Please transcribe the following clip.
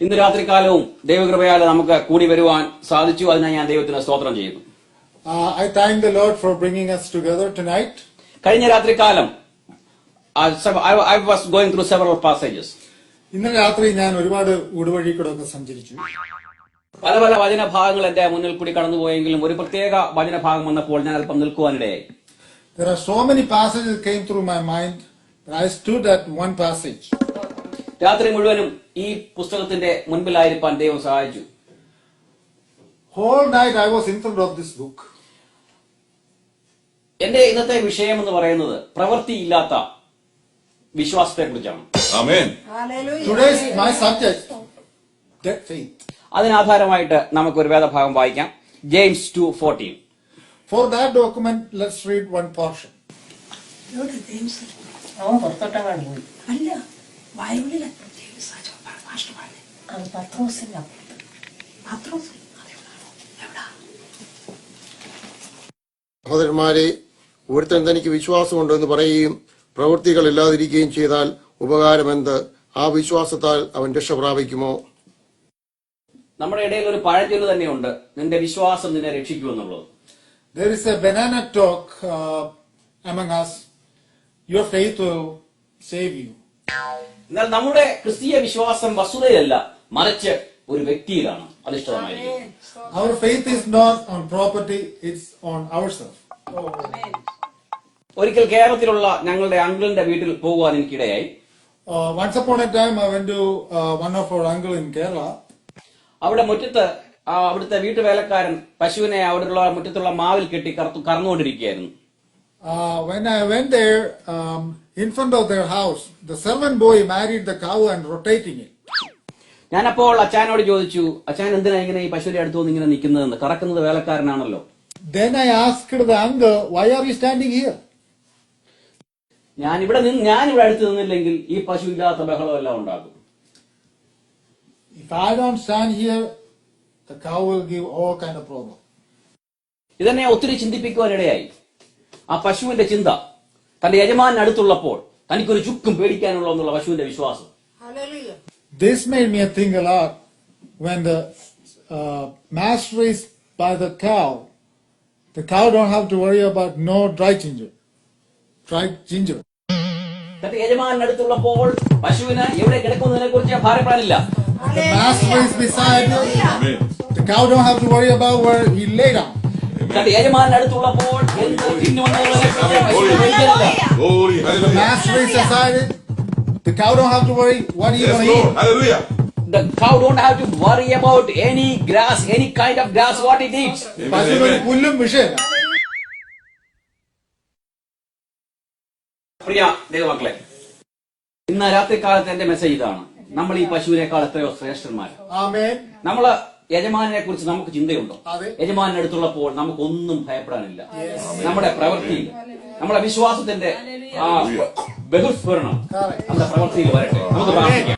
ഇന്ന് രാത്രികാലവും ദൈവകൃപയാൽ നമുക്ക് കൂടി വരുവാൻ സാധിച്ചു. അതിനായി ഞാൻ ദൈവത്തിന് സ്തോത്രം ചെയ്യുന്നു. I thank the Lord for bringing us together tonight. കഴിഞ്ഞ രാത്രികാലം I was going through several passages. ഇന്നലെ രാത്രി ഞാൻ ഒരുപാട് ഊടുവഴി കൂടെ ഒക്കെ സഞ്ചരിച്ചു. പല പല വചനഭാഗങ്ങൾ എന്റെ മുന്നിൽ കൂടി കടന്നുപോയെങ്കിലും ഒരു പ്രത്യേക വചനഭാഗം വന്നപ്പോൾ ഞാൻ അല്പം നിൽക്കുവാനിടയായി. There are so many passages that came through my mind, but I stood at one passage. രാത്രി മുഴുവനും ഈ പുസ്തകത്തിന്റെ മുൻപിലായിരിക്കാൻ ദൈവം സഹായിച്ചു. Whole night I was in front of this book. എന്റെ ഇന്നത്തെ വിഷയം എന്ന് പറയുന്നത് പ്രവൃത്തിയില്ലാത്ത വിശ്വാസത്തെ കുറിച്ചാണ്. Amen. Today's my subject, dead faith. അതിനാധാരമായിട്ട് നമുക്കൊരു വേദഭാഗം വായിക്കാം. James 2:14. For that document, let's read one portion. അവൻ പുറത്തോട്ടങ്ങാണ്ട് പോയി. അല്ല, ബൈബിളിലെ അത് പത്രോസിന്റെ സഹോദരന്മാരെ, ഒരുത്തൻ തനിക്ക് വിശ്വാസമുണ്ടെന്ന് പറയുകയും പ്രവൃത്തികൾ ഇല്ലാതിരിക്കുകയും ചെയ്താൽ ഉപകാരമെന്ത്? ആ വിശ്വാസത്താൽ അവൻ രക്ഷ പ്രാപിക്കുമോ? നമ്മുടെ ഇടയിൽ ഒരു പഴഞ്ചൊല്ല് തന്നെയുണ്ട്, നിന്റെ വിശ്വാസം നിന്നെ രക്ഷിക്കുമെന്നുള്ളത്. There is a banana talk among us. Your faith will save you. എന്നാൽ നമ്മുടെ ക്രിസ്തീയ വിശ്വാസം വസ്തുതയല്ല, മറിച്ച് ഒരു വ്യക്തിയിലാണ് അധിഷ്ഠിതമായിരിക്കുന്നത്. Our faith is not on property, it's on ourselves. ഒരിക്കൽ കേരളത്തിലുള്ള ഞങ്ങളുടെ അങ്കിളിന്റെ വീട്ടിൽ പോകുവാൻ എനിക്കിടയായി. Once upon a time I went to one of our uncle in Kerala. അവിടെ മുറ്റത്ത് അവിടുത്തെ വീട്ടുവേലക്കാരൻ പശുവിനെ അവിടെയുള്ള മുറ്റത്തുള്ള മാവിൽ കെട്ടി കറന്നുകൊണ്ടിരിക്കുകയായിരുന്നു. When I went there, in front of their house, the servant boy married the cow and rotating it. ഞാനപ്പോൾ അച്ചാനോട് ചോദിച്ചു, അച്ചാൻ എന്തിനാ ഇങ്ങനെ ഈ പശുവിന്റെ അടുത്ത് വന്ന് ഇങ്ങനെ നിൽക്കുന്നതെന്ന്? കറക്കുന്നത് വേലക്കാരനാണല്ലോ. Then I asked the uncle, why are you standing here? ഞാനിവിടെ അടുത്ത് നിന്നില്ലെങ്കിൽ ഈ പശു ഇല്ലാത്ത ബഹളം എല്ലാം ഉണ്ടാകും. If I don't stand here, the cow will give all kind of problem. ഇതെന്നെ ഒത്തിരി ചിന്തിപ്പിക്കുവാനിടയായി. ആ പശുവിന്റെ ചിന്ത തന്റെ യജമാനൻ അടുത്തുള്ളപ്പോൾ തനിക്കൊരു ചുക്കും പേടിക്കാനുള്ള എന്നുള്ള പശുവിന്റെ വിശ്വാസം. This made me think a lot. When the master is by the cow don't have to worry about no dry ginger. തന്റെ യജമാനൻ അടുത്തുള്ളപ്പോൾ പശുവിന് എവിടെ കിടക്കുന്നതിനെ കുറിച്ച് ഭാരപ്പെടാനില്ല. The master is beside you. Amen. The cow don't have to worry about where he lay down. തന്റെ യജമാനൻ അടുത്തുള്ളപ്പോൾ എന്ത് തിന്നുമെന്നുള്ളതിനെ കുറിച്ച് Glory, The hallelujah. master is beside it. The cow don't have to worry what he Yes, gonna Lord, eat. hallelujah. The cow don't have to worry about any grass, any kind of grass, what it eats. Amen, പശുവിന് amen. പുല്ലും വിഷയമില്ല. പ്രിയ ദൈവമക്കളെ, ഇന്ന് രാത്രികാലത്ത് എന്റെ message ഇതാണ്. നമ്മൾ ഈ പശുവിനേക്കാൾ എത്രയോ ശ്രേഷ്ഠന്മാർ. Amen. നമ്മള് യജമാനെ കുറിച്ച് നമുക്ക് ചിന്തയുണ്ടോ? അതെ. യജമാനെ അടുത്തുള്ളപ്പോൾ നമുക്കൊന്നും ഭയപ്പെടാനില്ല. നമ്മുടെ പ്രവൃത്തിയിൽ, നമ്മുടെ വിശ്വാസത്തിന്റെ ബഹുസ്ഫുരണം നമ്മുടെ പ്രവൃത്തിയിൽ വരട്ടെ. നമുക്ക് പ്രാർത്ഥിക്കാം.